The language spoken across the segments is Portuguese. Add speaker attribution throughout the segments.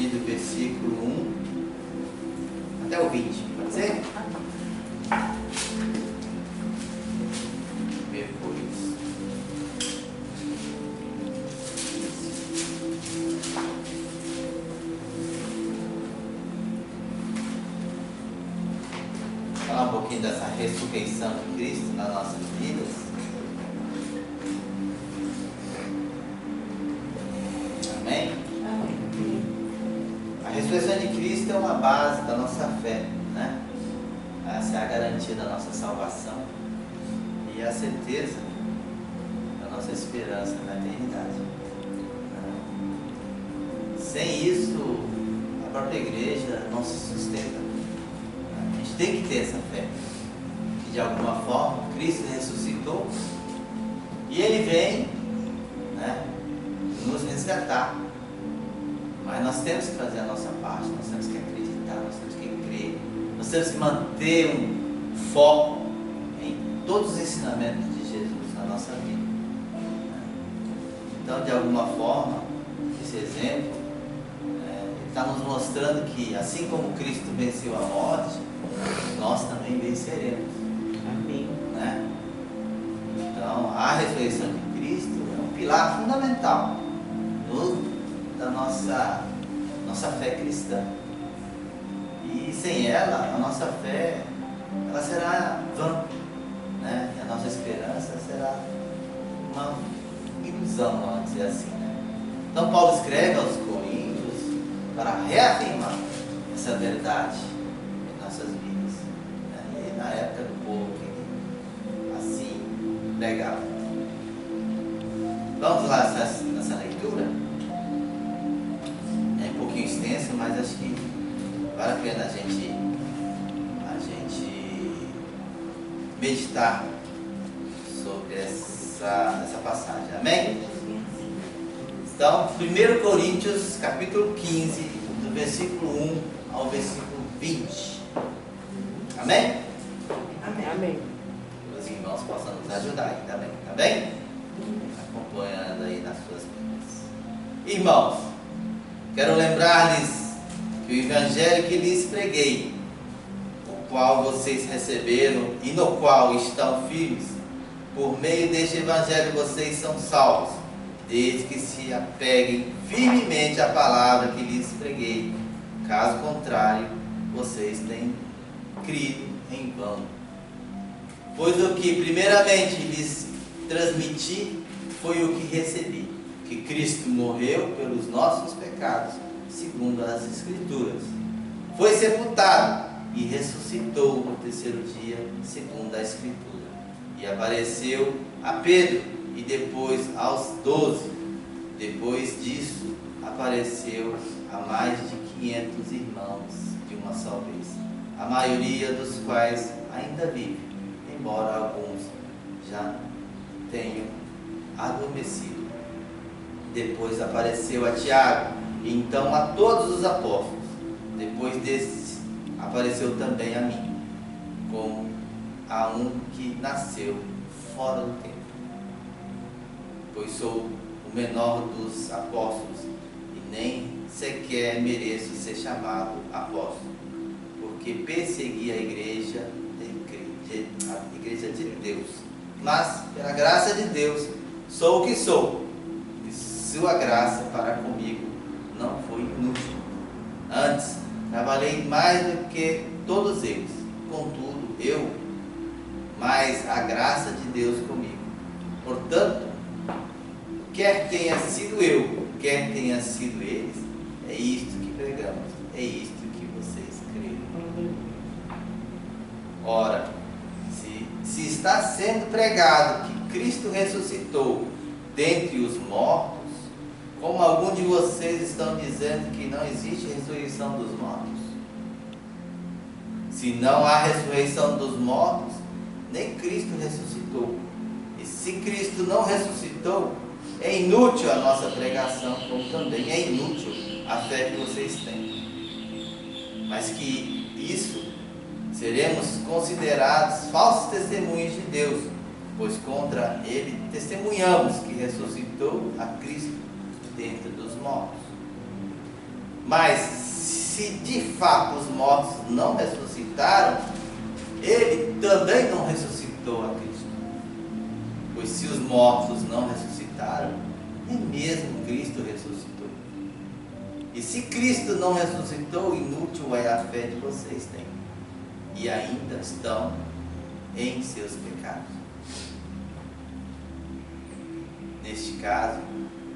Speaker 1: partir do versículo 1 até o 20, pode ser? Depois. Falar um pouquinho dessa ressurreição de Cristo nas nossas vidas. Amém? A ressurreição de Cristo é uma base da nossa fé, né? Essa é a garantia da nossa salvação e a certeza da nossa esperança na eternidade. Sem isso, a própria igreja não se sustenta. A gente tem que ter essa fé. Que de alguma forma Cristo ressuscitou e Ele vem, né, nos resgatar. Mas nós temos que fazer a nossa parte, nós temos que acreditar, nós temos que crer, nós temos que manter um foco em todos os ensinamentos de Jesus na nossa vida. Então, de alguma forma, esse exemplo está nos mostrando que, assim como Cristo venceu a morte, nós também venceremos.
Speaker 2: Amém.
Speaker 1: Né? Então, a ressurreição de Cristo é um pilar fundamental da nossa fé cristã. E sem ela, a nossa fé ela será vã, né? E a nossa esperança será uma ilusão, vamos dizer assim, né? Então Paulo escreve aos Coríntios para reafirmar essa verdade em nossas vidas, né? E na época do povo que ele assim pregava. Vamos lá nessa leitura. É um pouquinho extenso, mas acho que vale a pena a gente meditar sobre essa passagem. Amém? Então, 1 Coríntios, capítulo 15, do versículo 1 ao versículo 20. Amém?
Speaker 2: Amém. Amém.
Speaker 1: Os irmãos possam nos ajudar aí também, tá bem? Acompanhando aí nas suas vidas. Irmãos, quero lembrar-lhes que o evangelho que lhes preguei, o qual vocês receberam e no qual estão firmes, por meio deste evangelho vocês são salvos, desde que se apeguem firmemente à palavra que lhes preguei. Caso contrário, vocês têm crido em vão. Pois o que primeiramente lhes transmiti foi o que recebi, que Cristo morreu pelos nossos pecados, segundo as Escrituras. Foi sepultado e ressuscitou no terceiro dia, segundo a Escritura. E apareceu a Pedro e depois aos 12. Depois disso, apareceu a mais de 500 irmãos de uma só vez, a maioria dos quais ainda vive, embora alguns já tenham adormecido. Depois apareceu a Tiago, e então a todos os apóstolos. Depois desses, apareceu também a mim, como a um que nasceu fora do tempo. Pois sou o menor dos apóstolos, e nem sequer mereço ser chamado apóstolo, porque persegui a igreja de Deus. Mas, pela graça de Deus, sou o que sou, e sua graça para comigo não foi inútil. Antes, trabalhei mais do que todos eles. Contudo, eu, mais a graça de Deus comigo. Portanto, quer tenha sido eu, quer tenha sido eles, é isto que pregamos, é isto que vocês creem. Ora, se está sendo pregado que Cristo ressuscitou dentre os mortos, como algum de vocês estão dizendo que não existe ressurreição dos mortos? Se não há ressurreição dos mortos, nem Cristo ressuscitou. E se Cristo não ressuscitou, é inútil a nossa pregação, como também é inútil a fé que vocês têm. Mas que isso seremos considerados falsos testemunhos de Deus, pois contra ele testemunhamos que ressuscitou a Cristo dentro dos mortos. Mas se de fato os mortos não ressuscitaram, ele também não ressuscitou a Cristo. Pois se os mortos não ressuscitaram, nem mesmo Cristo ressuscitou. E se Cristo não ressuscitou, inútil é a fé de vocês têm, e ainda estão em seus pecados. Neste caso,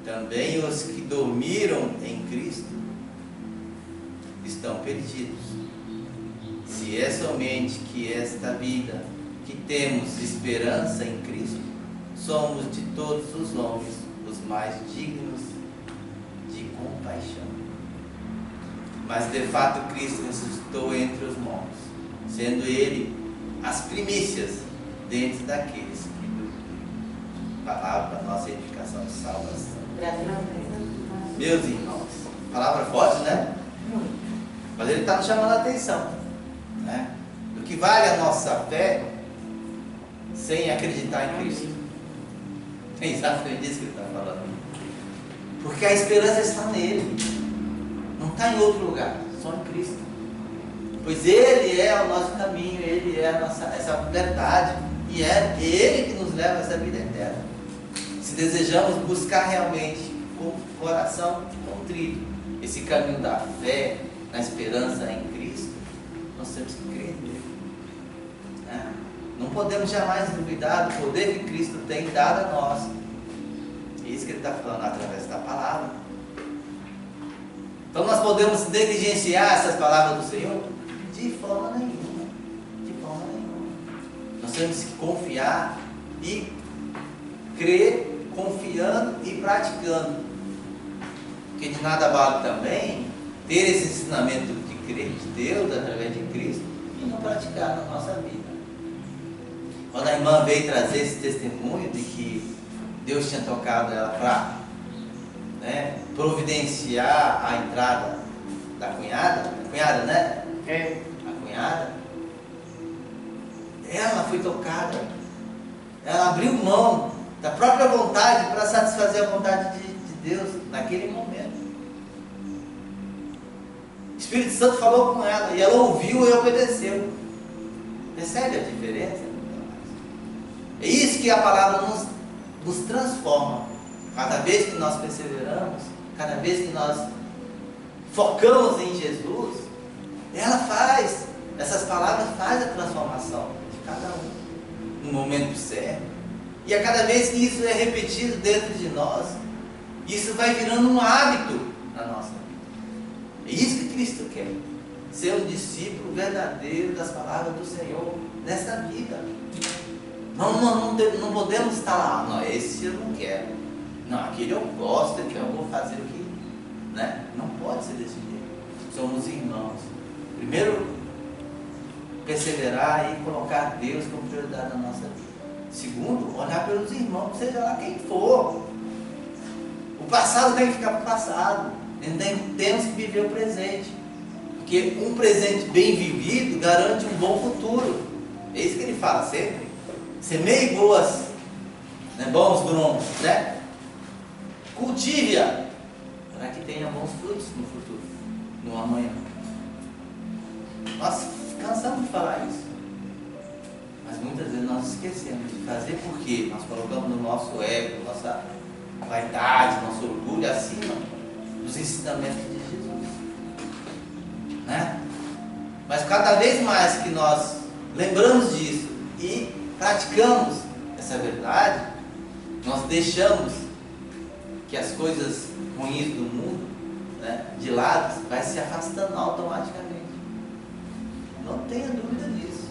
Speaker 1: também os que dormiram em Cristo estão perdidos. Se é somente que esta vida que temos esperança em Cristo, somos de todos os homens os mais dignos de compaixão. Mas de fato Cristo ressuscitou entre os mortos, sendo Ele as primícias dentre daqueles que dormiram. Palavra para nossa edificação de salvação. Meus irmãos, palavra forte, né? Mas ele está nos chamando a atenção, né? Do que vale a nossa fé sem acreditar em Cristo. É exatamente isso que ele está falando. Porque a esperança está nele, não está em outro lugar, só em Cristo. Pois Ele é o nosso caminho, Ele é a nossa, essa verdade, e é Ele que nos leva a essa vida eterna. Se desejamos buscar realmente com o coração contrito esse caminho da fé, na esperança em Cristo, nós temos que crer nele. Não podemos jamais duvidar do poder que Cristo tem dado a nós. É isso que ele está falando através da palavra. Então nós podemos negligenciar essas palavras do Senhor? De forma nenhuma. De forma nenhuma. Nós temos que confiar e crer, confiando e praticando. Porque de nada vale também ter esse ensinamento de crer de Deus através de Cristo e não praticar na nossa vida. Quando a irmã veio trazer esse testemunho de que Deus tinha tocado ela para providenciar a entrada da cunhada, né? A cunhada, ela foi tocada, ela abriu mão da própria vontade para satisfazer a vontade de Deus naquele momento. O Espírito Santo falou com ela e ela ouviu e obedeceu. Percebe a diferença? É isso que a palavra nos transforma. Cada vez que nós perseveramos, cada vez que nós focamos em Jesus, ela faz, essas palavras fazem a transformação de cada um no momento certo. E a cada vez que isso é repetido dentro de nós, isso vai virando um hábito na nossa vida. É isso que Cristo quer. Ser um discípulo verdadeiro das palavras do Senhor nessa vida. Não podemos estar lá, não, esse eu não quero. Não, aquele eu gosto, que eu vou fazer o que, né? Não pode ser desse jeito. Somos irmãos. Primeiro, perseverar e colocar Deus como prioridade na nossa vida. Segundo, olhar pelos irmãos, seja lá quem for. O passado tem que ficar para o passado. Temos que viver o presente. Porque um presente bem vivido garante um bom futuro. É isso que ele fala sempre. Semeie boas, bons grãos, né? Cultive-a para que tenha bons frutos no futuro, no amanhã. Nós cansamos de falar isso, mas muitas vezes nós esquecemos de fazer porque nós colocamos no nosso ego, nossa vaidade, nosso orgulho acima dos ensinamentos de Jesus, né? Mas cada vez mais que nós lembramos disso e praticamos essa verdade, nós deixamos que as coisas ruins do mundo, de lado, vai se afastando automaticamente. Não tenha dúvida disso.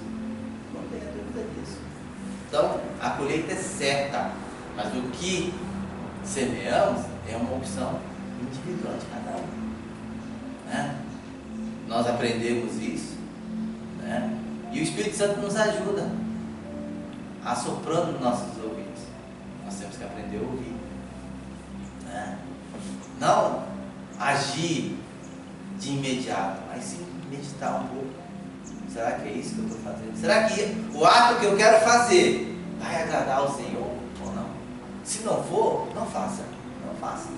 Speaker 1: Não tenha dúvida disso. Então, a colheita é certa, mas o que semeamos é uma opção individual de cada um. Nós aprendemos isso, e o Espírito Santo nos ajuda, assoprando nos nossos ouvidos. Nós temos que aprender a ouvir. Não agir de imediato, mas sim meditar um pouco. Será que é isso que eu estou fazendo? Será que o ato que eu quero fazer vai agradar ao Senhor ou não? Se não for, não faça. Não faça.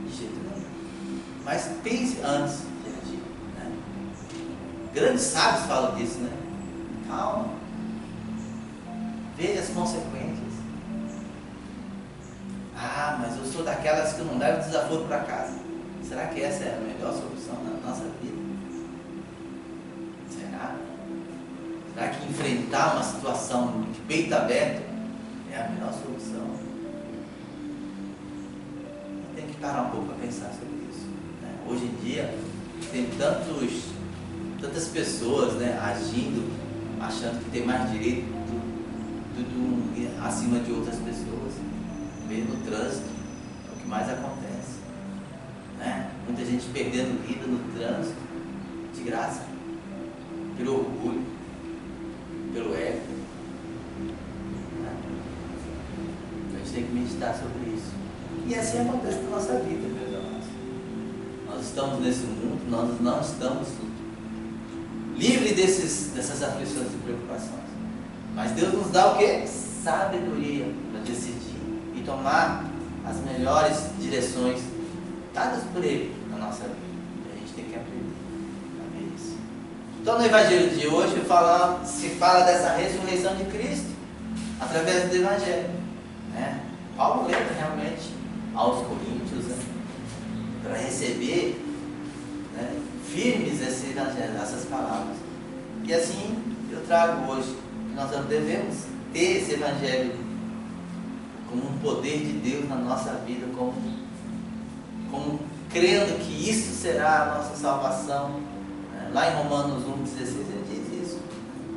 Speaker 1: De jeito nenhum. Mas pense antes de agir, né? Grandes sábios falam disso, né? Calma. Veja as consequências. Ah, mas eu sou daquelas que não levam desaforo para casa. Será que essa é a melhor solução na nossa vida? Será? Será que enfrentar uma situação de peito aberto é a melhor solução? Tem que parar um pouco para pensar sobre isso, né? Hoje em dia tem tantas pessoas, né, agindo, achando que tem mais direito acima de outras pessoas. Mesmo no trânsito, é o que mais acontece, né? Muita gente perdendo vida no trânsito de graça, pelo orgulho, pelo ego, né? Então a gente tem que meditar sobre isso. E assim acontece na nossa vida, meus amados. Nós estamos nesse mundo, nós não estamos livres dessas aflições e preocupações. Mas Deus nos dá o quê? Sabedoria para decidir e tomar as melhores direções dadas por Ele na nossa vida. E a gente tem que aprender a ver isso. Então, no Evangelho de hoje se fala dessa ressurreição de Cristo através do Evangelho, né? Paulo lembra realmente aos Coríntios, né, para receber, né, firmes esse Evangelho, essas palavras. E assim eu trago hoje que nós devemos ter esse Evangelho como um poder de Deus na nossa vida, como crendo que isso será a nossa salvação, né? Lá em Romanos 1,16 ele diz isso.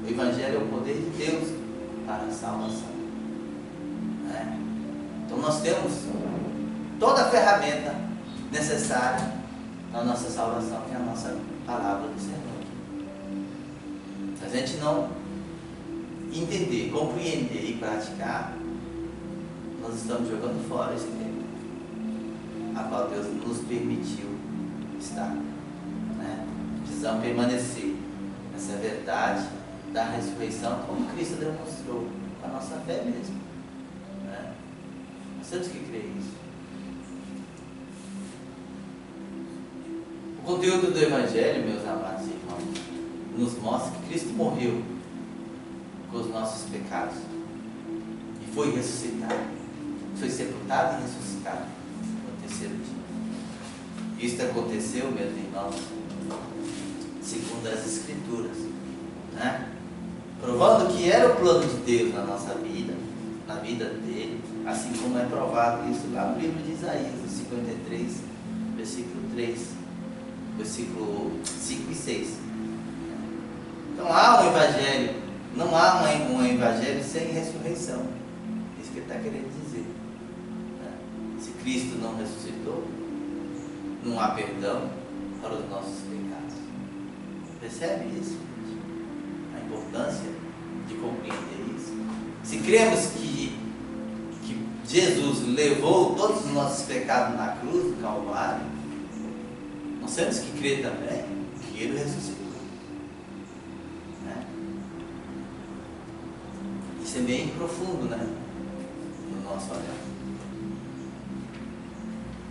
Speaker 1: O Evangelho é o poder de Deus para a salvação, né? Então nós temos toda a ferramenta necessária na nossa salvação, que é a nossa palavra do Senhor. Se a gente não entender, compreender e praticar, nós estamos jogando fora esse tempo a qual Deus nos permitiu estar, né? Precisamos permanecer nessa verdade da ressurreição, como Cristo demonstrou com a nossa fé mesmo, né? Nós temos que crer isso. O conteúdo do Evangelho, meus amados irmãos, nos mostra que Cristo morreu com os nossos pecados e foi ressuscitado. Foi sepultado e ressuscitado no terceiro dia. Isto aconteceu, meus irmãos, segundo as Escrituras, né? Provando que era o plano de Deus na nossa vida, na vida dele, assim como é provado isso lá no livro de Isaías, 53, versículo 3, versículo 5 e 6. Então há um Evangelho, não há um Evangelho sem ressurreição. É isso que ele está querendo dizer. Se Cristo não ressuscitou, não há perdão para os nossos pecados. Percebe isso? A importância de compreender isso. Se cremos que Jesus levou todos os nossos pecados na cruz do Calvário, nós temos que crer também que Ele ressuscitou, né? Isso é bem profundo, né, no nosso olhar.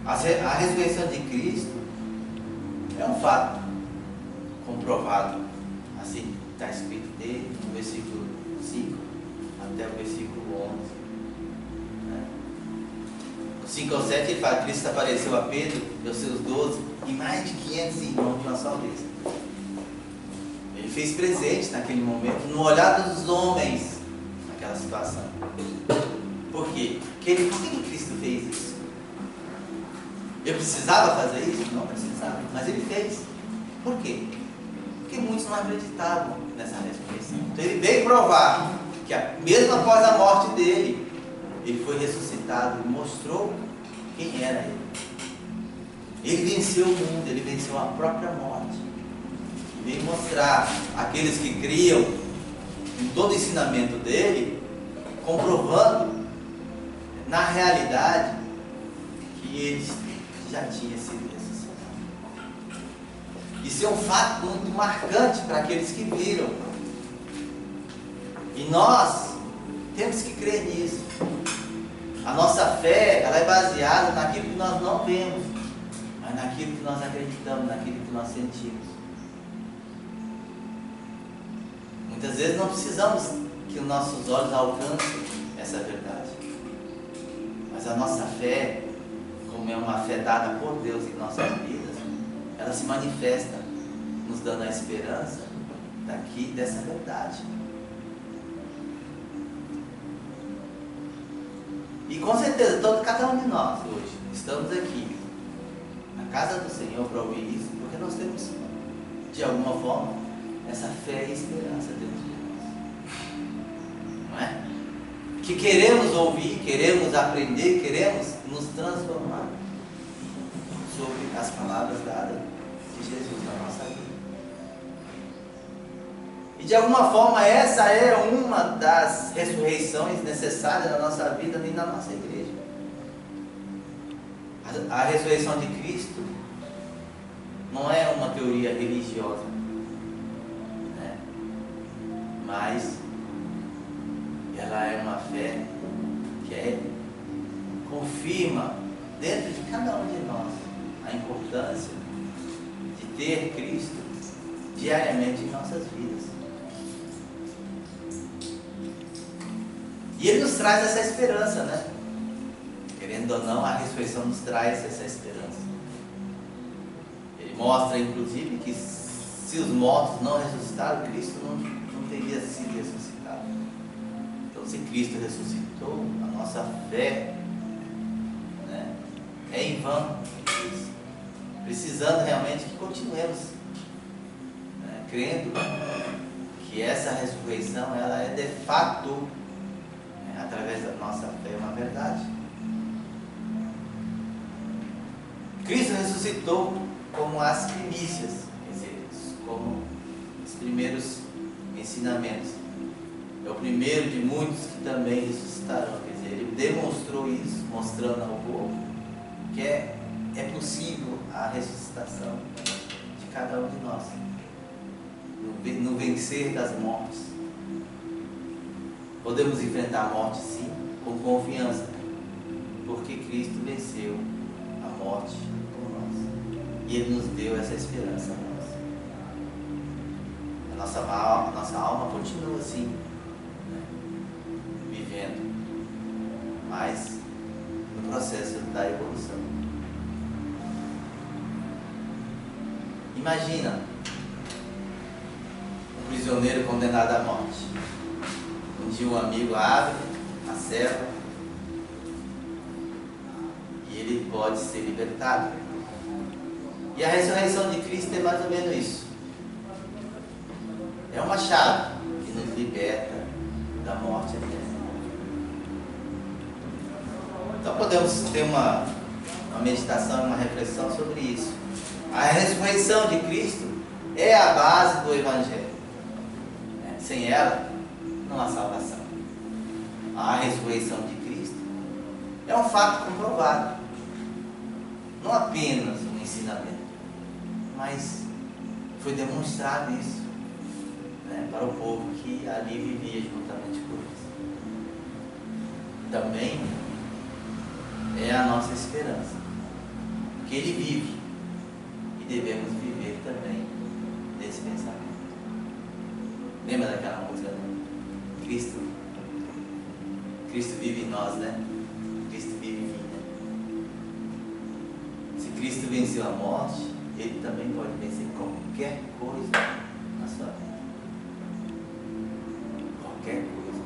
Speaker 1: A ressurreição de Cristo é um fato comprovado, assim está escrito dele no versículo 5 até o versículo 11, né? No 5 ao 7 ele fala que Cristo apareceu a Pedro e aos seus 12 e mais de 500 irmãos de uma só vez. Ele fez presente naquele momento, no olhar dos homens, naquela situação. Por quê? Por que Cristo fez isso? Ele precisava fazer isso? Não precisava, mas ele fez. Por quê? Porque muitos não acreditavam nessa ressurreição. Então ele veio provar que mesmo após a morte dele, ele foi ressuscitado e mostrou quem era ele. Ele venceu o mundo, ele venceu a própria morte. E veio mostrar àqueles que criam em todo o ensinamento dele, comprovando na realidade que eles já tinha sido ressuscitado. Isso é um fato muito marcante para aqueles que viram. E nós temos que crer nisso. A nossa fé, ela é baseada naquilo que nós não vemos, mas naquilo que nós acreditamos, naquilo que nós sentimos. Muitas vezes não precisamos que os nossos olhos alcancem essa verdade, mas a nossa fé, como é uma fé dada por Deus em nossas vidas, ela se manifesta nos dando a esperança dessa verdade. E com certeza, cada um de nós hoje estamos aqui na casa do Senhor para ouvir isso, porque nós temos, de alguma forma, essa fé e esperança dentro de nós. Não é? Que queremos ouvir, queremos aprender, queremos nos transformar sobre as palavras dadas de Jesus na nossa vida. E de alguma forma essa é uma das ressurreições necessárias na nossa vida e na nossa igreja. A ressurreição de Cristo não é uma teoria religiosa, né? Mas ela é uma fé que confirma dentro de cada um de nós a importância de ter Cristo diariamente em nossas vidas. E Ele nos traz essa esperança, né? Querendo ou não, a ressurreição nos traz essa esperança. Ele mostra, inclusive, que se os mortos não ressuscitaram, Cristo não teria sido ressuscitado. Então, se Cristo ressuscitou, a nossa fé, né, é em vão. Precisando realmente que continuemos, né, crendo que essa ressurreição ela é de fato, através da nossa fé, uma verdade. Cristo ressuscitou como as primícias, quer dizer, como os primeiros ensinamentos. É o primeiro de muitos que também ressuscitarão. Quer dizer, ele demonstrou isso, mostrando ao povo que é possível a ressuscitação de cada um de nós, no vencer das mortes. Podemos enfrentar a morte, sim, com confiança, porque Cristo venceu a morte por nós e Ele nos deu essa esperança a nossa. A nossa alma continua assim, né, vivendo, mas no processo da evolução. Imagina um prisioneiro condenado à morte. Um dia um amigo abre a cela e ele pode ser libertado. E a ressurreição de Cristo é mais ou menos isso. É uma chave que nos liberta da morte eterna. Então podemos ter uma meditação, uma reflexão sobre isso. A ressurreição de Cristo é a base do Evangelho. Sem ela, não há salvação. A ressurreição de Cristo é um fato comprovado, não apenas um ensinamento, mas foi demonstrado isso, né, para o povo que ali vivia juntamente com eles. Também é a nossa esperança, que Ele vive e devemos viver também nesse pensamento. Lembra daquela música? Cristo vive em nós, né? Cristo vive em mim, né? Se Cristo venceu a morte, Ele também pode vencer qualquer coisa na sua vida. Qualquer coisa.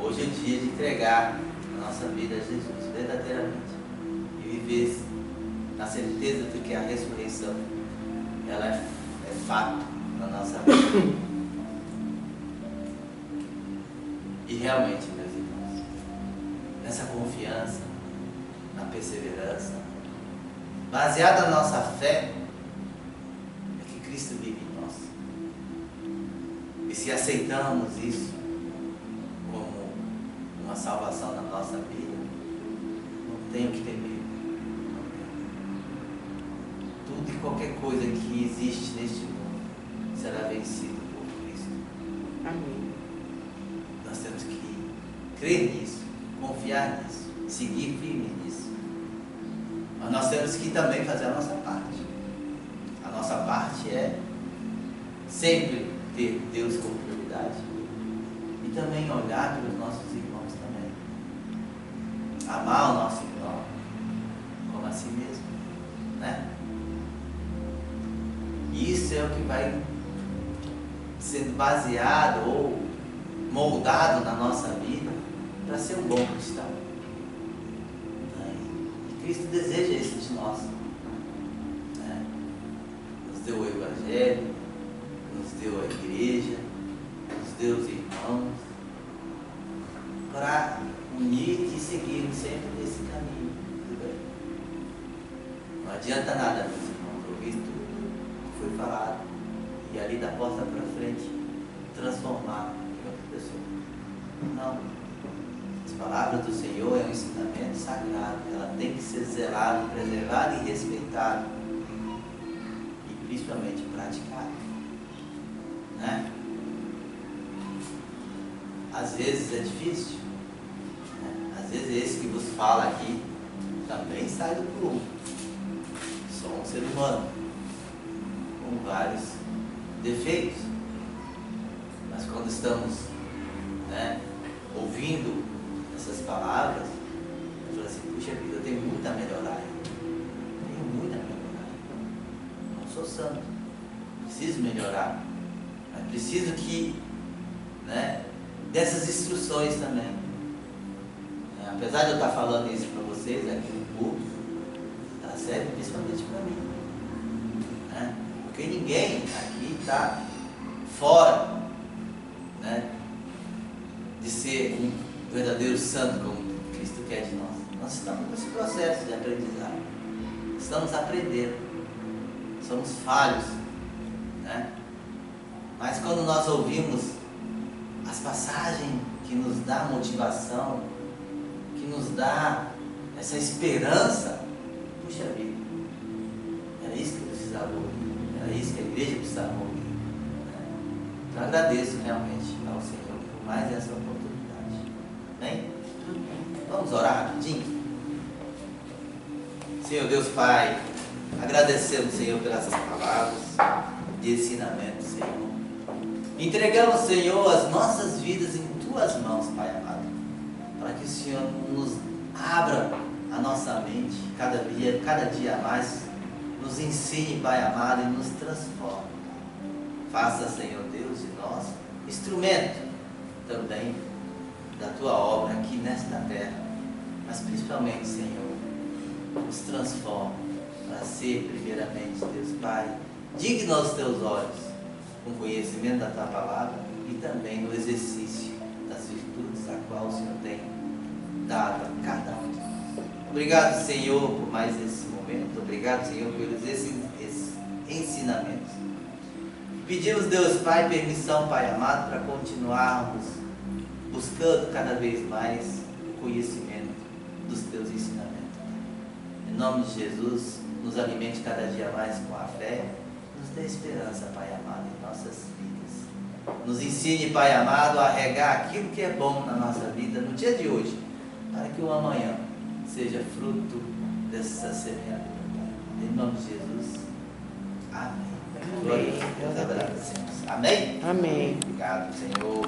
Speaker 1: Hoje é dia de entregar a nossa vida a Jesus verdadeiramente e viver na certeza de que a ressurreição ela é fato na nossa vida. E realmente, meus irmãos, nessa confiança, na perseverança, baseada na nossa fé, é que Cristo vive em nós. E se aceitamos isso como uma salvação na nossa vida, não tem o que temer. Tudo e qualquer coisa que existe neste mundo será vencido por Cristo.
Speaker 2: Amém.
Speaker 1: Nós temos que crer nisso, confiar nisso, seguir firme nisso. Mas nós temos que também fazer a nossa parte. A nossa parte é sempre ter Deus como prioridade e também olhar para os nossos irmãos também. Amar o nosso irmão como a si mesmo, né? E isso é o que vai sendo baseado ou moldado na nossa vida para ser um bom cristão. E Cristo deseja isso de nós. Né? Nos deu o Evangelho, nos deu a igreja, nos deu os irmãos, para unir e seguir sempre nesse caminho do bem. Não adianta nada, meus irmãos, ouvir tudo que foi falado e ali da porta para frente transformar em outra pessoa. Não. As palavras do Senhor é um ensinamento sagrado. Ela tem que ser zelada, preservada e respeitada. E principalmente praticada. Né? Às vezes é difícil. Né? Às vezes esse que vos fala aqui também sai do clube. Sou um ser humano com vários defeitos. Mas quando estamos, né, ouvindo essas palavras, eu falo assim, puxa vida, eu tenho muito a melhorar. Tenho muito a melhorar. Não sou santo. Preciso melhorar. Mas preciso que, né, dessas instruções também. Apesar de eu estar falando isso para vocês aqui no culto, ela serve principalmente para mim. Né? Porque ninguém aqui está fora, né, de ser um verdadeiro santo como Cristo quer de nós. Nós estamos nesse processo de aprendizado. Estamos aprendendo. Somos falhos. Né? Mas quando nós ouvimos as passagens que nos dá motivação, que nos dá essa esperança, puxa vida, era isso que eu precisava ouvir, era isso que a igreja precisava ouvir. Eu agradeço realmente ao Senhor por mais essa oportunidade. Amém? Vamos orar rapidinho? Senhor Deus Pai, agradecemos, Senhor, pelas palavras de ensinamento, Senhor. Entregamos, Senhor, as nossas vidas em Tuas mãos, Pai amado, para que o Senhor nos abra a nossa mente cada dia mais, nos ensine, Pai amado, e nos transforme. Faça, Senhor Deus, de nós instrumento também da Tua obra aqui nesta terra, mas principalmente, Senhor, nos transforme para ser, primeiramente, Deus Pai, digno aos Teus olhos, com conhecimento da Tua palavra e também no exercício das virtudes a qual o Senhor tem dado a cada um de nós. Obrigado, Senhor, por mais esse momento. Obrigado, Senhor, pelos esses ensinamentos. Pedimos, Deus Pai, permissão, Pai amado, para continuarmos buscando cada vez mais o conhecimento dos Teus ensinamentos. Em nome de Jesus, nos alimente cada dia mais com a fé, nos dê esperança, Pai amado, em nossas vidas. Nos ensine, Pai amado, a regar aquilo que é bom na nossa vida no dia de hoje, para que o amanhã seja fruto dessa semeadura. Em nome de Jesus, amém. Glória a Deus, agradecemos. Amém?
Speaker 2: Amém.
Speaker 1: Obrigado, Senhor.